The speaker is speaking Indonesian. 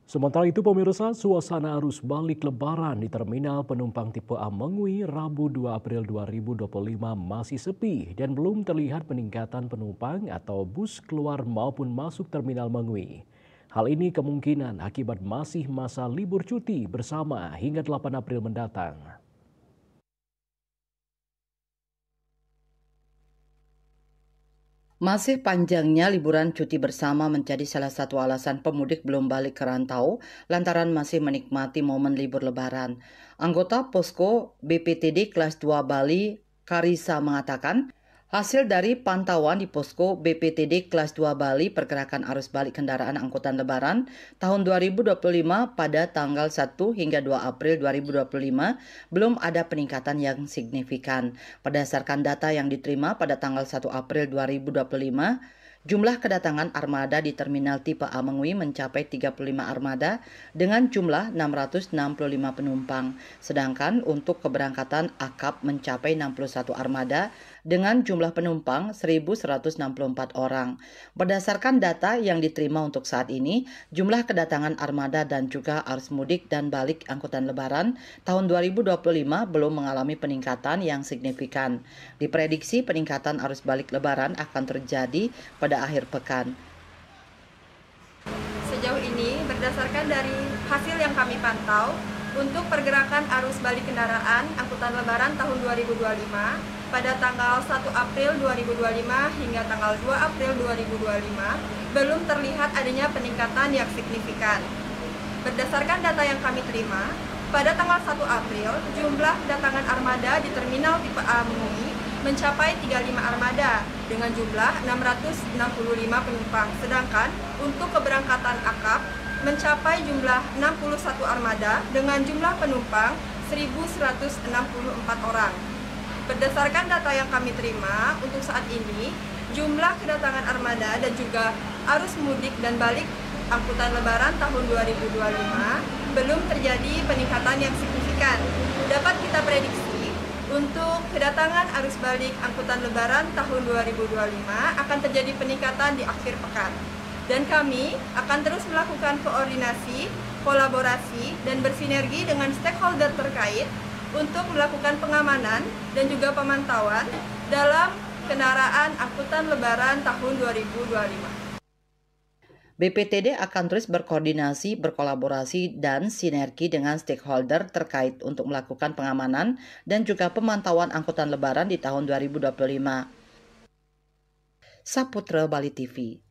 Sementara itu pemirsa, suasana arus balik lebaran di Terminal Penumpang Tipe A Mengwi Rabu 2 April 2025 masih sepi dan belum terlihat peningkatan penumpang atau bus keluar maupun masuk Terminal Mengwi. Hal ini kemungkinan akibat masih masa libur cuti bersama hingga 8 April mendatang. Masih panjangnya liburan cuti bersama menjadi salah satu alasan pemudik belum balik ke rantau lantaran masih menikmati momen libur lebaran. Anggota Posko BPTD kelas 2 Bali, Karisa mengatakan, hasil dari pantauan di Posko BPTD kelas 2 Bali pergerakan arus balik kendaraan angkutan lebaran tahun 2025 pada tanggal 1 hingga 2 April 2025 belum ada peningkatan yang signifikan. Berdasarkan data yang diterima pada tanggal 1 April 2025, jumlah kedatangan armada di Terminal Tipe A Mengwi mencapai 35 armada dengan jumlah 665 penumpang. Sedangkan untuk keberangkatan akap mencapai 61 armada dengan jumlah penumpang 1.164 orang. Berdasarkan data yang diterima untuk saat ini, jumlah kedatangan armada dan juga arus mudik dan balik angkutan lebaran tahun 2025 belum mengalami peningkatan yang signifikan. Diprediksi peningkatan arus balik lebaran akan terjadi pada akhir pekan. Sejauh ini, berdasarkan dari hasil yang kami pantau, untuk pergerakan arus balik kendaraan angkutan lebaran tahun 2025 pada tanggal 1 April 2025 hingga tanggal 2 April 2025 belum terlihat adanya peningkatan yang signifikan. Berdasarkan data yang kami terima, pada tanggal 1 April, jumlah kedatangan armada di Terminal Tipe A Mengwi mencapai 35 armada dengan jumlah 665 penumpang. Sedangkan untuk keberangkatan akap mencapai jumlah 61 armada dengan jumlah penumpang 1.164 orang. Berdasarkan data yang kami terima, untuk saat ini jumlah kedatangan armada dan juga arus mudik dan balik angkutan lebaran tahun 2025 belum terjadi peningkatan yang signifikan. Dapat kita prediksi untuk kedatangan arus balik angkutan lebaran tahun 2025 akan terjadi peningkatan di akhir pekan. Dan kami akan terus melakukan koordinasi, kolaborasi, dan bersinergi dengan stakeholder terkait untuk melakukan pengamanan dan juga pemantauan dalam kendaraan angkutan lebaran tahun 2025. BPTD akan terus berkoordinasi, berkolaborasi, dan sinergi dengan stakeholder terkait untuk melakukan pengamanan dan juga pemantauan angkutan lebaran di tahun 2025. Saputra Bali TV.